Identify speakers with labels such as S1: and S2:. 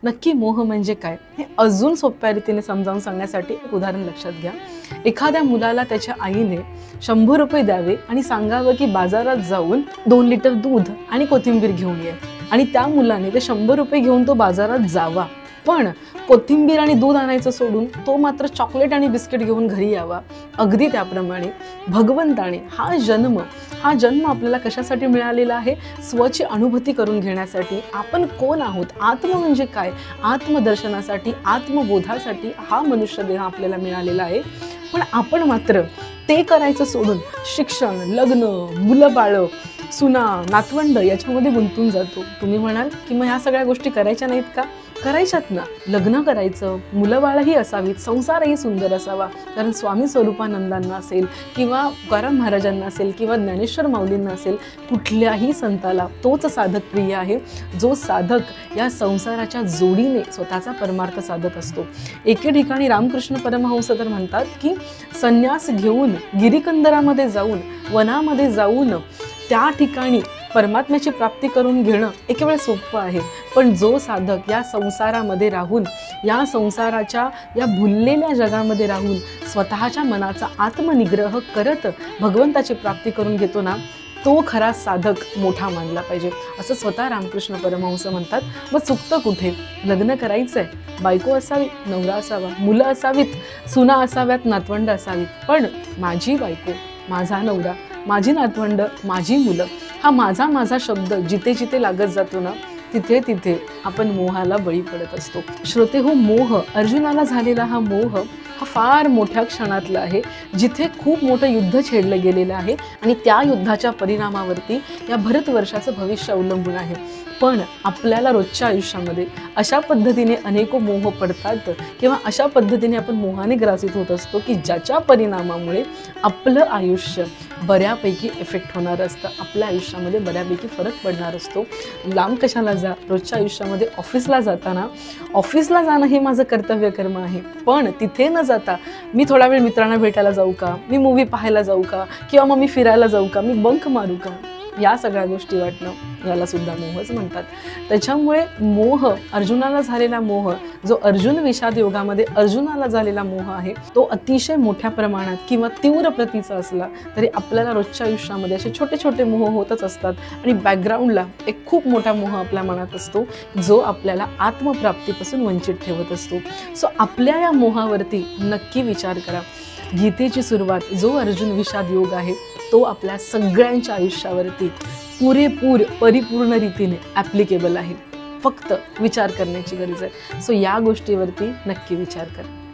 S1: नक्की मोह म्हणजे काय हे अजून सोप्या रीतीने समजावून सांगण्यासाठी एक उदाहरण लक्षात घ्या। एखाद्या मुलाला त्याच्या आईने 100 रुपये द्यावे आणि सांगावं की बाजारात जाऊन 2 लिटर दूध आणि कोथिंबीर घेऊन ये, आणि त्या मुलाने ते 100 रुपये घेऊन तो बाजारात जावा, पण कोथिंबीर आणि दूध आणायचं सोडून तो मात्र चॉकलेट आणि बिस्किट घेऊन घरी यावा। अगदी त्याप्रमाणे भगवंताने हा जन्म आपल्याला कशासाठी मिळालेला आहे? स्वची अनुभूती करून घेण्यासाठी। आपण कोण आहोत, आत्म म्हणजे काय, आत्मदर्शनासाठी, आत्मबोधासाठी हा मनुष्य देह आपल्याला मिळालेला आहे। पण आपण मात्र ते करायचं सोडून शिक्षण, लग्न, मुलं बाळ, सुना, नातवंड याच्यामध्ये गुंतून जातो। तुम्ही म्हणाल की मग ह्या सगळ्या गोष्टी करायच्या नाहीत का? करायच्यात ना। लग्न करायचं, मुलं बाळही असावीत, संसारही सुंदर असावा। कारण स्वामी स्वरूपानंदांना असेल किंवा तुकाराम महाराजांना असेल किंवा ज्ञानेश्वर माऊलींना असेल, कुठल्याही संताला तोच साधक प्रिय आहे जो साधक या संसाराच्या जोडीने स्वतःचा परमार्थ साधत असतो। एके ठिकाणी रामकृष्ण परमहंस तर म्हणतात की संन्यास घेऊन गिरीकंदरामध्ये जाऊन, वनामध्ये जाऊन त्या ठिकाणी परमात्म्याची प्राप्ती करून घेणं एक वेळ सोपं आहे, पण जो साधक या संसारामध्ये राहून, या संसाराच्या या भुललेल्या जगामध्ये राहून स्वतःच्या मनाचा आत्मनिग्रह करत भगवंताची प्राप्ती करून घेतो ना, तो खरा साधक मोठा मानला पाहिजे, असं स्वतः रामकृष्ण परमहंस म्हणतात। मग चुकतं कुठे? लग्न करायचंय, बायको असावी, नवरा असावा, मुलं असावीत, सुना असाव्यात, नातवंड असावीत, पण माझी बायको, माझा नवरा, माझी नातवंड, माझी मुलं हा माझा शब्द जिथे जिथे लागत जातो ना, तिथे तिथे आपण मोहाला बळी पडत असतो। श्रोते हो, मोह, अर्जुनाला झालेला हा मोह हा फार मोठ्या क्षणातला आहे, जिथे खूप मोठं युद्ध छेडलं गेलेलं आहे आणि त्या युद्धाच्या परिणामावरती या भारतवर्षाचं भविष्य अवलंबून आहे। पण आपल्याला रोजच्या आयुष्यामध्ये अशा पद्धतीने अनेको मोह पडतात किंवा अशा पद्धतीने आपण मोहाने ग्रासित होत असतो की ज्याच्या परिणामामुळे आपलं आयुष्य बऱ्यापैकी इफेक्ट होणार असतं, आपल्या आयुष्यामध्ये बऱ्यापैकी फरक पडणार असतो। लांब कशाला जा, रोजच्या आयुष्यामध्ये ऑफिसला जाणं हे माझं कर्तव्य कर्म आहे, पण तिथे न जाता मी थोडा वेळ मित्रांना भेटायला जाऊ का, मी मूवी पाहायला जाऊ का, किंवा मग मी फिरायला जाऊ का, मी बंक मारू का, या सगळ्या गोष्टी वाटणं याला सुद्धा मोहच म्हणतात। त्याच्यामुळे मोह, अर्जुनाला झालेला मोह, जो अर्जुन विषाद योगामध्ये अर्जुनाला झालेला मोह आहे, तो अतिशय मोठ्या प्रमाणात किंवा तीव्र प्रतीचा असला तरी आपल्याला रोजच्या आयुष्यामध्ये असे छोटे छोटे मोह होतच असतात आणि बॅकग्राऊंडला एक खूप मोठा मोह आपल्या मनात असतो जो आपल्याला आत्मप्राप्तीपासून वंचित ठेवत असतो। सो आपल्या या मोहावरती नक्की विचार करा। गीतेची सुरुवात, जो अर्जुन विषाद योग आहे, तो आपल्या सगळ्यांच्या आयुष्यावरती पुरेपूर परिपूर्ण रीतीने ॲप्लिकेबल आहे। फक्त विचार करण्याची गरज आहे। सो या गोष्टीवरती नक्की विचार करा।